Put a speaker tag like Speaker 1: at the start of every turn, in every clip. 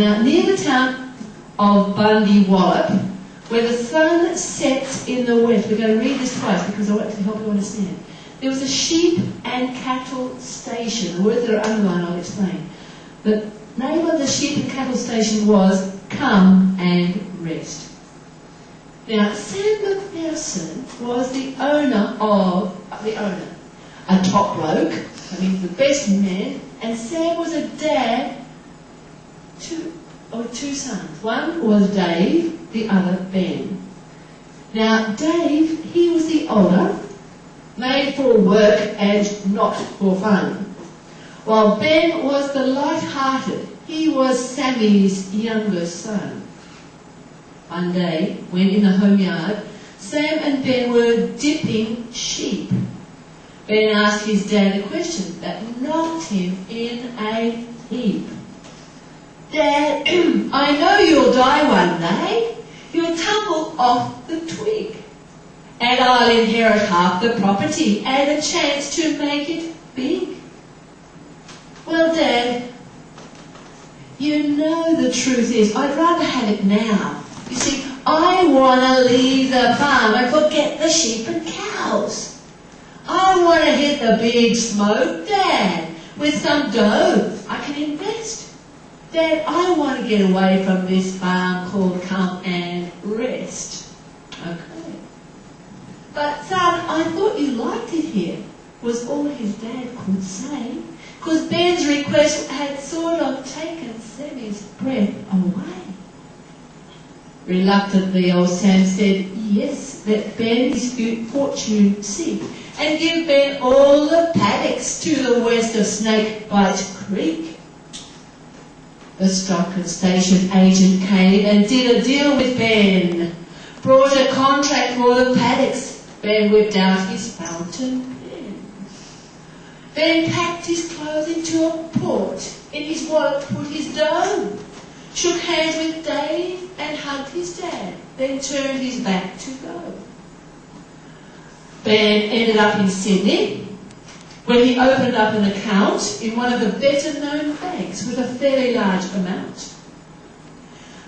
Speaker 1: Now, near the town of Bundy Wallop, where the sun sets in the west, we're going to read this twice because I want to help you understand. There was a sheep and cattle station. The words that are underlined I'll explain. The name of the sheep and cattle station was Come and Rest. Now, Sam McPherson was the owner, a top bloke, I mean the best man, and Sam was a dad of two sons. One was Dave, the other Ben. Now, Dave, he was the older, made for work and not for fun, while Ben was the light-hearted. He was Sammy's younger son. One day, when in the home yard, Sam and Ben were dipping sheep. Ben asked his dad a question that knocked him in a heap. Dad, I know you'll die one day. You'll tumble off the twig. And I'll inherit half the property and a chance to make it big. Well, Dad, you know the truth is I'd rather have it now. You see, I want to leave the farm and forget the sheep and cows. I want to hit the big smoke, Dad, with some dough I can invest. Dad, I want to get away from this farm called Come and Rest. Okay. But, son, I thought you liked it here, was all his dad could say, because Ben's request had sort of taken Sammy's breath away. Reluctantly, old Sam said, yes, let Ben his fortune seek, and give Ben all the paddocks to the west of Snakebite Creek. The stock and station agent came and did a deal with Ben, brought a contract for the paddocks. Ben whipped out his fountain pen. Ben packed his clothes into a port. In his wallet put his dough. Shook hands with Dave and hugged his dad, then turned his back to go. Ben ended up in Sydney, where he opened up an account in one of the better-known banks with a fairly large amount.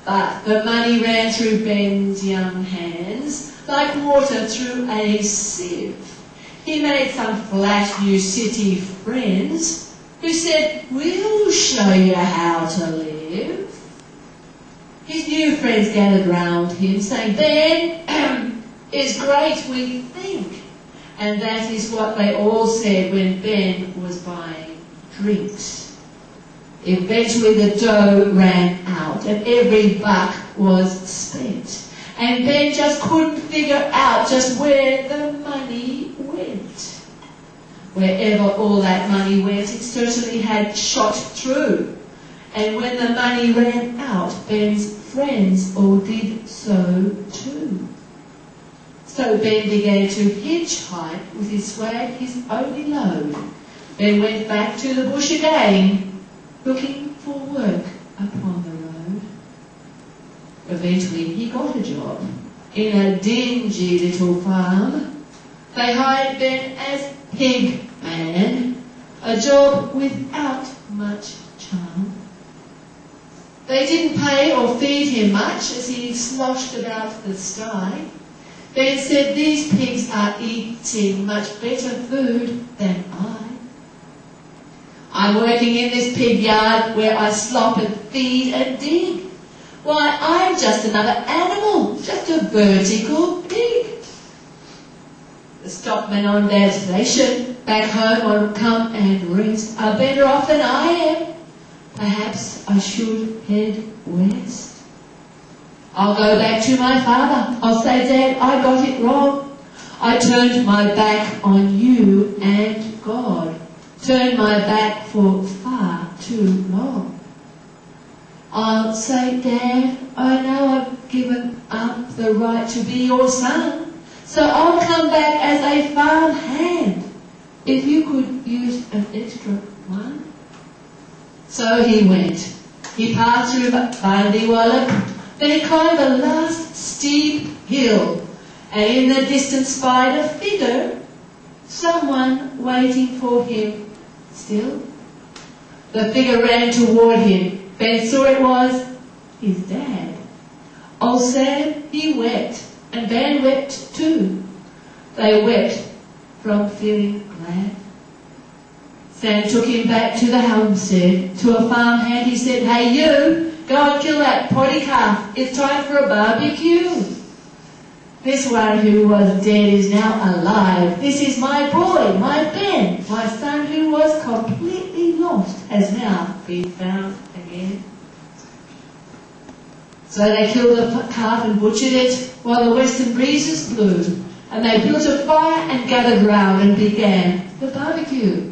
Speaker 1: But the money ran through Ben's young hands like water through a sieve. He made some flash new city friends who said, we'll show you how to live. His new friends gathered round him saying, Ben, it's great we think. And that is what they all said when Ben was buying drinks. Eventually the dough ran out and every buck was spent. And Ben just couldn't figure out just where the money went. Wherever all that money went, it certainly had shot through. And when the money ran out, Ben's friends all did so too. So Ben began to hitchhike with his swag, his only load. Ben went back to the bush again, looking for work upon the road. Eventually he got a job in a dingy little farm. They hired Ben as pig man, a job without much charm. They didn't pay or feed him much as he sloshed about the sty. Ben said, these pigs are eating much better food than I. I'm working in this pig yard where I slop and feed and dig. Why, I'm just another animal, just a vertical pig. The stockmen on their station back home on Come and Rest are better off than I am. Perhaps I should head west. I'll go back to my father. I'll say, Dad, I got it wrong. I turned my back on you and God. Turned my back for far too long. I'll say, Dad, I know I've given up the right to be your son, so I'll come back as a farm hand, if you could use an extra one. So he went. He passed through Bundy Wallop, then he climbed the last steep hill, and in the distance spied a figure, someone waiting for him still. The figure ran toward him. Ben saw it was his dad. Old Sam, he wept, and Ben wept too. They wept from feeling glad. Sam took him back to the homestead. To a farmhand he said, "Hey you, go and kill that potty calf. It's time for a barbecue." This one who was dead is now alive. This is my boy, my Ben. My son who was completely lost has now been found again. So they killed the calf and butchered it while the western breezes blew. And they built a fire and gathered round and began the barbecue.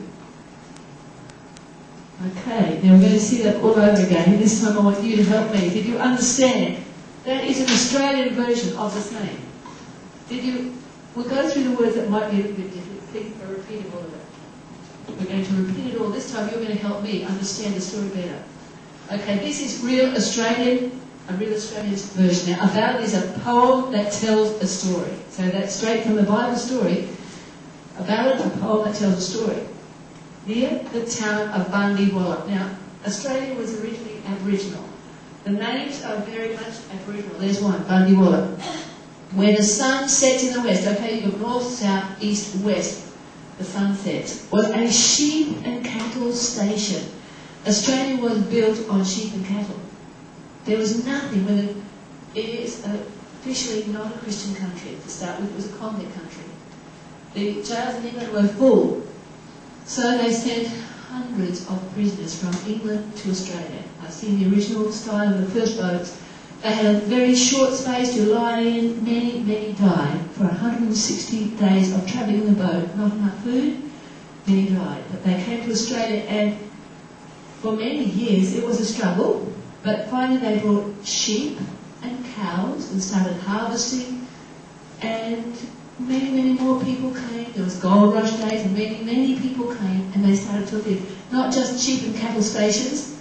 Speaker 1: Okay, now we're going to see that all over again. This time I want you to help me. Did you understand? That is an Australian version of the same. Did you? We'll go through the words that might be a little bit different. Think for repeating all of it. We're going to repeat it all. This time you're going to help me understand the story better. Okay, this is real Australian, a real Australian version. Now, a ballad is a poem that tells a story. So that's straight from the Bible story. A ballad, a poem that tells a story. Near the town of Bundy-Wallop. Now, Australia was originally Aboriginal. The names are very much Aboriginal. There's one, Bundy-Wallop. Where the sun sets in the west, okay, you've got north, south, east, west, the sun sets, was a sheep and cattle station. Australia was built on sheep and cattle. There was nothing, it is officially not a Christian country to start with, it was a convict country. The jails in England were full. So they sent hundreds of prisoners from England to Australia. I've seen the original style of the first boats. They had a very short space to lie in. Many, many died. For 160 days of travelling in the boat, not enough food, many died. But they came to Australia and for many years it was a struggle, but finally they brought sheep and cows and started harvesting, and many, many more people came. There was gold rush days and many, many people came and they started to live. Not just sheep and cattle stations,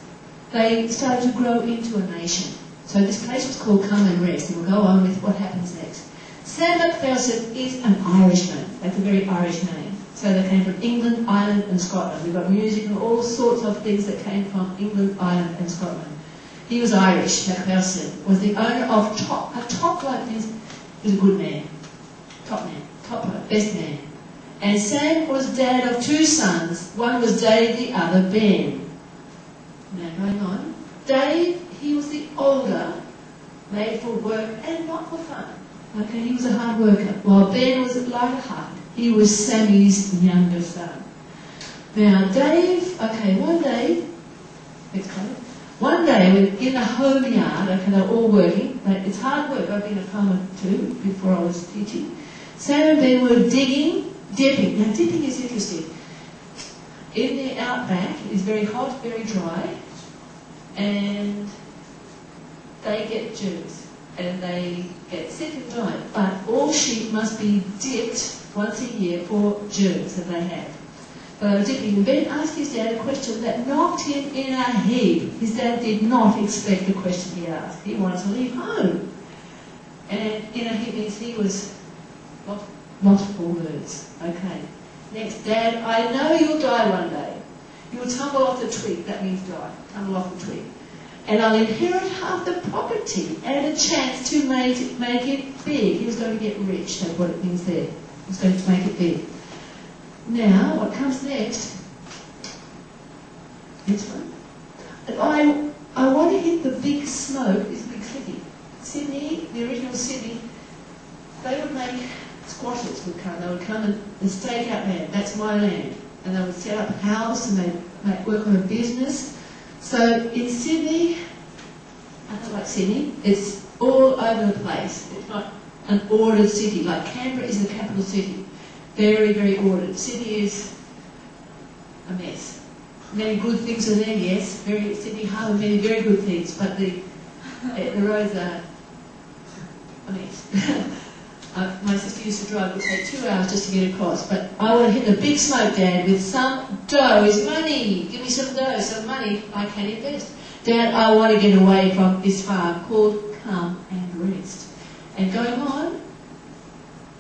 Speaker 1: they started to grow into a nation. So this place was called Come and Rest, and we'll go on with what happens next. Sam McPherson is an Irishman. That's a very Irish name. So they came from England, Ireland and Scotland. We've got music and all sorts of things that came from England, Ireland and Scotland. He was Irish. McPherson was the owner of a top like this. He was a good man. Top man. Top best man. And Sam was dad of two sons. One was Dave, the other Ben. Now going on. Dave, he was the older, made for work and not for fun. Okay, he was a hard worker. While Ben was lighter heart. He was Sammy's younger son. Now Dave, okay, one day in the home yard, okay, they were all working. It's hard work. I've been a farmer too before I was teaching. Sam and Ben were dipping. Now dipping is interesting. In the outback, it's very hot, very dry, and they get germs and they get sick and die. But all sheep must be dipped once a year for germs that they have. But they were dipping, and Ben asked his dad a question that knocked him in a heap. His dad did not expect the question he asked. He wanted to leave home. And in a heap means he was multiple words. Okay. Next, Dad, I know you'll die one day. You'll tumble off the twig. That means die. Tumble off the twig. And I'll inherit half the property and a chance to make it big. He was going to get rich. That's what it means there. He was going to make it big. Now, what comes next? This one. I want to hit the big smoke. It's a big city. Sydney, the original Sydney, they would make squatters would come. They would come and stake out land. That's my land. And they would set up a house and they'd work on a business. So in Sydney, I don't like Sydney, it's all over the place. It's not an ordered city. Like Canberra is the capital city. Very, very ordered. Sydney is a mess. Many good things are there, yes. Sydney Harbour, many very good things, but the roads are a mess. My sister used to drive, it would take 2 hours just to get across. But I want to hit the big smoke, Dad, with some dough. Is money. Give me some dough, some money I can invest. Dad, I want to get away from this farm called Come and Rest. And going on,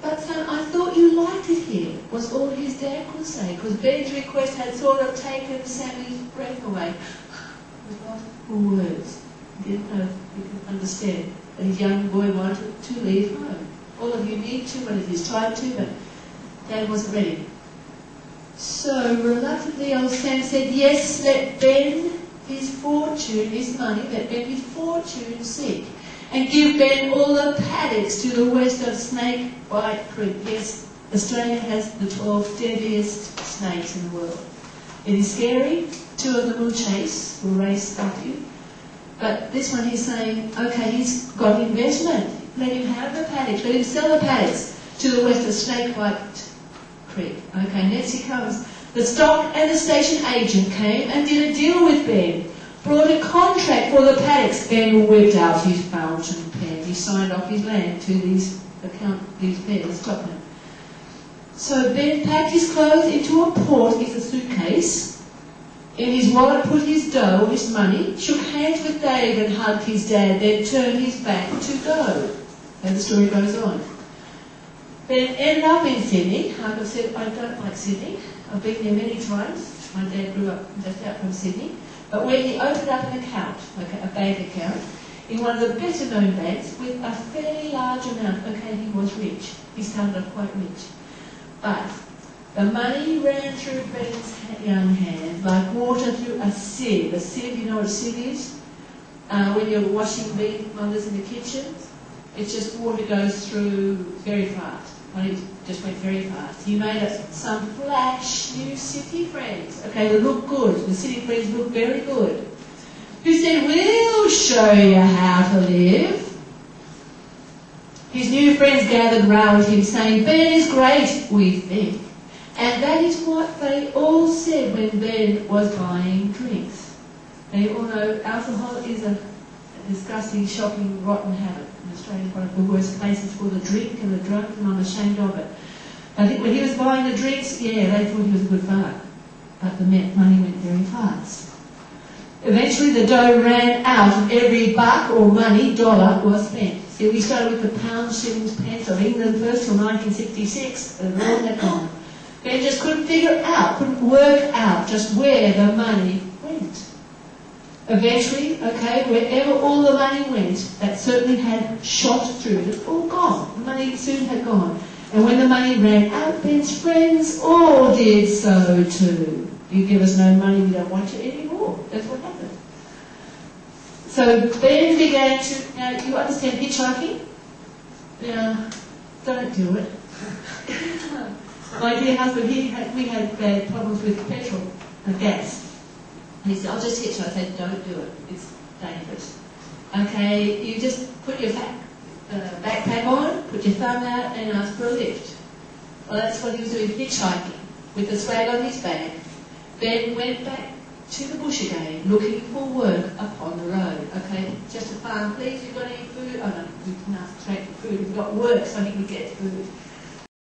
Speaker 1: but son, I thought you liked it here, was all his dad could say, because Ben's request had sort of taken Sammy's breath away. with lots of words. He didn't know, he didn't understand that his young boy wanted to leave home. All of you need to, one of you tried to, but Dad wasn't ready. So reluctantly old Sam said, yes, let Ben his fortune, his money, let Ben his fortune seek, and give Ben all the paddocks to the west of Snake Bite Creek. Yes, Australia has the 12 deadliest snakes in the world. It is scary. 2 of them will chase, will race after you. But this one he's saying, okay, he's got investment. Let him have the paddocks, let him sell the paddocks to the west of Snake Bite Creek. Okay, next he comes. The stock and the station agent came and did a deal with Ben. Brought a contract for the paddocks. Ben whipped out his fountain pen. He signed off his land to these pairs, stockmen. So Ben packed his clothes into a portmanteau, a suitcase. In his wallet put his dough, his money, shook hands with Dave and hugged his dad, then turned his back to go. And the story goes on. Ben ended up in Sydney. Like I said, I don't like Sydney. I've been there many times. My dad grew up just out from Sydney. But when he opened up an account, okay, a bank account, in one of the better known banks with a fairly large amount, okay, he was rich. He started off quite rich. But the money ran through Ben's young hand like water through a sieve. A sieve, you know what a sieve is? When you're washing beef mothers in the kitchen, it's just water goes through very fast. Money just went very fast. He made us some flash new city friends. Okay, they look good. The city friends look very good. Who said, we'll show you how to live. His new friends gathered round him saying, Ben is great, we think. And that is what they all said when Ben was buying drinks. Now you all know alcohol is a disgusting, shocking, rotten habit. In Australia is one of the worst places for the drink and the drunk, and I'm ashamed of it. I think when he was buying the drinks, yeah, they thought he was a good fart. But the money went very fast. Eventually the dough ran out and every buck or money, dollar, was spent. See, we started with the pounds, shillings, pence of England first till 1966, and all that gone. Ben just couldn't figure out, couldn't work out just where the money went. Eventually, okay, wherever all the money went, that certainly had shot through, it all gone. The money soon had gone. And when the money ran out, Ben's friends all did so too. You give us no money, we don't want you anymore. That's what happened. So Ben began to, now you understand hitchhiking? Now, don't do it. My dear husband, we had bad problems with petrol and gas. And he said, I'll just hitchhike. I said, don't do it. It's dangerous. Okay, you just put your backpack on, put your thumb out and ask for a lift. Well, that's what he was doing, hitchhiking, with the swag on his back. Ben went back to the bush again, looking for work upon the road. Okay, just a farm, please, you've got any food? Oh no, we can ask straight for food. We've got work so he could get food.